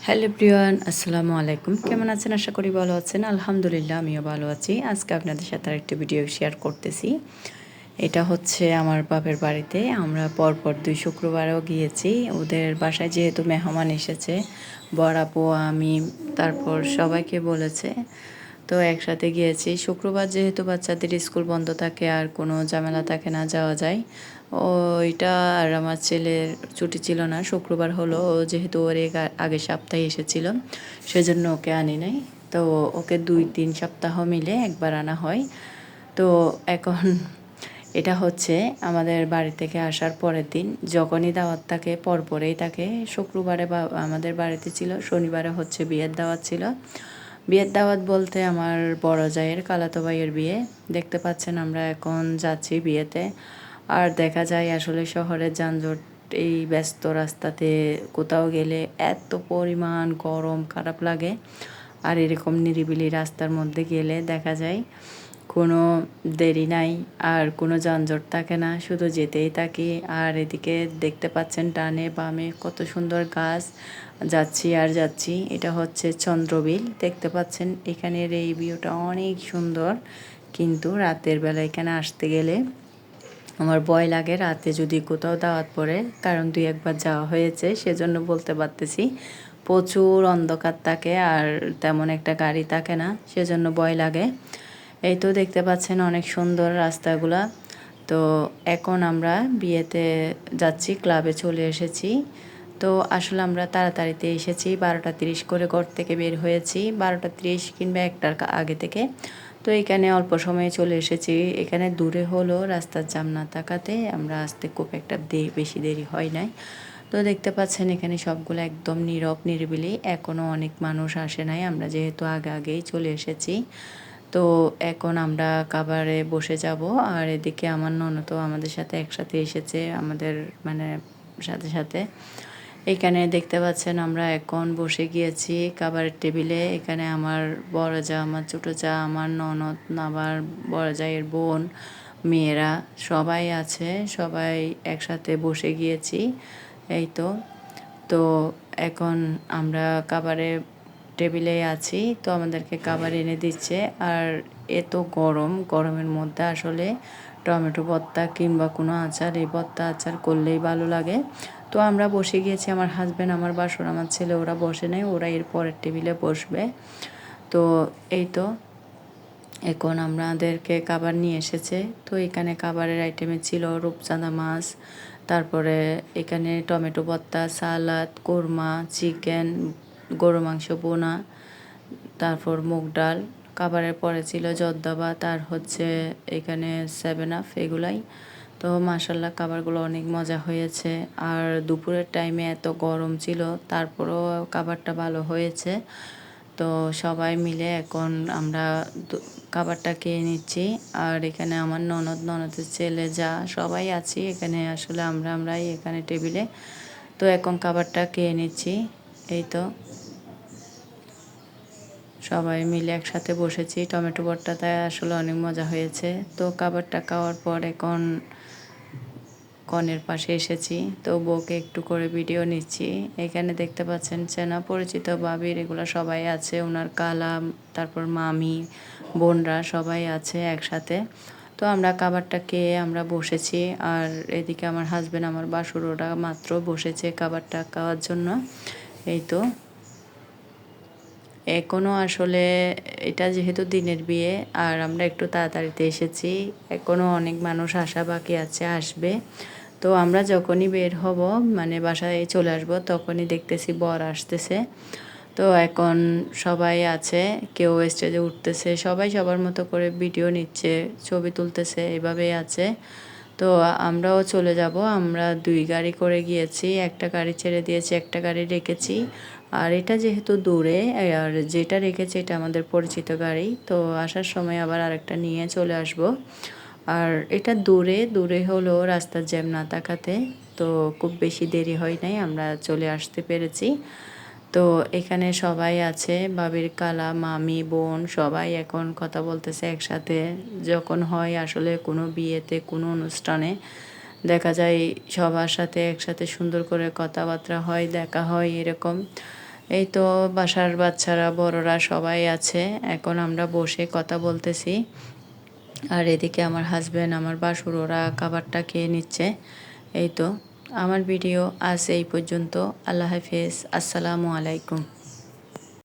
Hello everyone, আসসালামু আলাইকুম। কেমন আছেন? আশা করি ভালো আছেন। আলহামদুলিল্লাহ আমিও ভালো আছি। আজকে আপনাদের সাথে আরেকটি ভিডিও শেয়ার করতেছি। এটা হচ্ছে আমার বাপের বাড়িতে। আমরা পরপর ২ শুক্রবারেও গিয়েছি। ওদের বাসায় যেহেতু মেহমান এসেছে, বড় আপু, আমি, তারপর সবাইকে বলেছে। তো একসাথে গিয়েছি। শুক্রবার যেহেতু বাচ্চাদের স্কুল বন্ধ থাকে আর কোনো ঝামেলা থাকে না, যাওয়া যায়। ওইটা আর আমার ছেলের ছুটি ছিল না, শুক্রবার হলো। ও যেহেতু ওর আগের সপ্তাহে এসেছিল, সেজন্য ওকে আনি নাই। তো ওকে ২-৩ সপ্তাহ মিলে একবার আনা হয়। তো এখন এটা হচ্ছে আমাদের বাড়ি থেকে আসার পরের দিন। যখনই দাওয়াত থাকে পরপরেই থাকে। শুক্রবারে আমাদের বাড়িতে ছিল, শনিবারে হচ্ছে বিয়ের দাওয়াত ছিল। বিয়ের দাওয়াত বলতে আমার বড় জায়ের খালাতো ভাইয়ের বিয়ে। দেখতে পাচ্ছেন আমরা এখন যাচ্ছি বিয়েতে। আর দেখা যায় আসলে শহরের যানজট, এই ব্যস্ত রাস্তাতে কোথাও গেলে এত পরিমাণ গরম, খারাপ লাগে। আর এরকম নিরিবিলি রাস্তার মধ্যে গেলে দেখা যায় কোনো দেরি নাই, আর কোনো যানজট থাকে না, শুধু যেতেই থাকি। আর এদিকে দেখতে পাচ্ছেন ডানে বামে কত সুন্দর গাছ, যাচ্ছি আর যাচ্ছি। এটা হচ্ছে চন্দ্রবিল, দেখতে পাচ্ছেন এখানের এই ভিউটা অনেক সুন্দর। কিন্তু রাতের বেলা এখানে আসতে গেলে আমার ভয় লাগে, রাতে যদি কোথাও দাওয়াত পড়ে, কারণ ২-১ বার যাওয়া হয়েছে, সেজন্য বলতে পারতেছি। প্রচুর অন্ধকার থাকে আর তেমন একটা গাড়ি থাকে না, সেজন্য ভয় লাগে। এই তো দেখতে পাচ্ছেন অনেক সুন্দর রাস্তাগুলা। তো এখন আমরা বিয়েতে যাচ্ছি, ক্লাবে চলে এসেছি। তো আসলে আমরা তাড়াতাড়িতে এসেছি, ১২টা ৩০ করে ঘর থেকে বের হয়েছি, ১২টা ৩০ কিংবা ১টার আগে থেকে। তো এখানে অল্প সময়ে চলে এসেছি। এখানে দূরে হলো, রাস্তার জ্যাম না থাকাতে আমরা আসতে খুব একটা বেশি দেরি হয় নাই। তো দেখতে পাচ্ছেন এখানে সবগুলো একদম নীরব নিরিবিলি, এখনও অনেক মানুষ আসে নাই, আমরা যেহেতু আগেই চলে এসেছি। তো এখন আমরা খাবারে বসে যাব। আর এদিকে আমার ননদও আমাদের সাথে একসাথে এসেছে, আমাদের মানে সাথে। এখানে দেখতে পাচ্ছেন আমরা এখন বসে গিয়েছি খাবারের টেবিলে। এখানে আমার বড় জা, আমার ছোটো জা, আমার ননদ, আমার বড় জায়ের বোন, মেয়েরা সবাই আছে। সবাই একসাথে বসে গিয়েছি। এই তো। তো এখন আমরা খাবারের টেবিলে আছি। তো আমাদেরকে খাবার এনে দিচ্ছে। আর এত গরম, গরমের মধ্যে আসলে টমেটো ভর্তা কিংবা কোনো আচার, এই ভর্তা আচার করলেই ভালো লাগে। তো আমরা বসে গিয়েছি, আমার হাজব্যান্ড, আমার বাসুর, আমার ছেলে, ওরা বসে নেই, ওরা এর পরের টেবিলে বসবে। তো এই তো এখন আমাদেরকে খাবার নিয়ে এসেছে। তো এখানে খাবারের আইটেমে ছিল রূপচাঁদা মাছ, তারপরে এখানে টমেটো ভর্তা, সালাদ, কোরমা, চিকেন, গরু মাংস বোনা, তারপর মুগ ডাল। খাবারের পরে ছিল জর্দা ভাত, আর হচ্ছে এখানে 7 আপ, এগুলাই। তো মাশাল্লাহ খাবারগুলো অনেক মজা হয়েছে। আর দুপুরের টাইমে এত গরম ছিল, তারপরেও খাবারটা ভালো হয়েছে। তো সবাই মিলে এখন আমরা খাবারটা খেয়ে নিচ্ছি। আর এখানে আমার ননদের ছেলে, যা সবাই আছি এখানে, আসলে আমরাই এখানে টেবিলে। তো এখন খাবারটা খেয়ে নিচ্ছি। এই তো সবাই মিলে একসাথে বসেছি। টমেটো ভর্তাটা আসলে অনেক মজা হয়েছে। তো খাবারটা খাওয়ার পর এখন কনের পাশে এসেছি। তো বউকে একটু করে ভিডিও নিচ্ছি। এখানে দেখতে পাচ্ছেন চেনা পরিচিত ভাবির এগুলো সবাই আছে, ওনার খালা, তারপর মামি, বোনরা সবাই আছে একসাথে। তো আমরা খাবারটা খেয়ে আমরা বসেছি। আর এদিকে আমার হাজব্যান্ড, আমার বাসুর, ওরা মাত্র বসেছে খাবারটা খাওয়ার জন্য। এই তো এখনও আসলে এটা যেহেতু দিনের বিয়ে আর আমরা একটু তাড়াতাড়িতে এসেছি, এখনও অনেক মানুষ আসা বাকি আছে, আসবে। তো আমরা যখনই বের হব, মানে বাসায় চলে আসব, তখনই দেখতেছি বর আসতেছে। তো এখন সবাই আছে, কেউ স্টেজে উঠতেছে, সবাই সবার মতো করে ভিডিও নিচ্ছে, ছবি তুলতেছে, এভাবেই আছে। তো আমরাও চলে যাব। আমরা ২ গাড়ি করে গিয়েছি, একটা গাড়ি ছেড়ে দিয়েছি, একটা গাড়ি রেখেছি। আর এটা যেহেতু দূরে, আর যেটা রেখেছি এটা আমাদের পরিচিত গাড়ি। তো আসার সময় আবার আরেকটা নিয়ে চলে আসব। আর এটা দূরে হলেও রাস্তার জ্যাম না থাকাতে তো খুব বেশি দেরি হয় নাই, আমরা চলে আসতে পেরেছি। তো এখানে সবাই আছে, ভাবির খালা, মামি, বোন সবাই এখন কথা বলতেছে একসাথে। যখন হয় আসলে কোনো বিয়েতে, কোনো অনুষ্ঠানে দেখা যায় সবার সাথে একসাথে সুন্দর করে কথাবার্তা হয়, দেখা হয় এরকম। এই তো বাসার বাচ্চারা বড়রা সবাই আছে, এখন আমরা বসে কথা বলতেছি। আর এদিকে আমার হাজব্যান্ড আমার বাসুর ওরা খাবারটা খেয়ে নিচ্ছে। এই তো আমার ভিডিও আজ এই পর্যন্ত। আল্লাহ হাফেজ, আসসালামু আলাইকুম।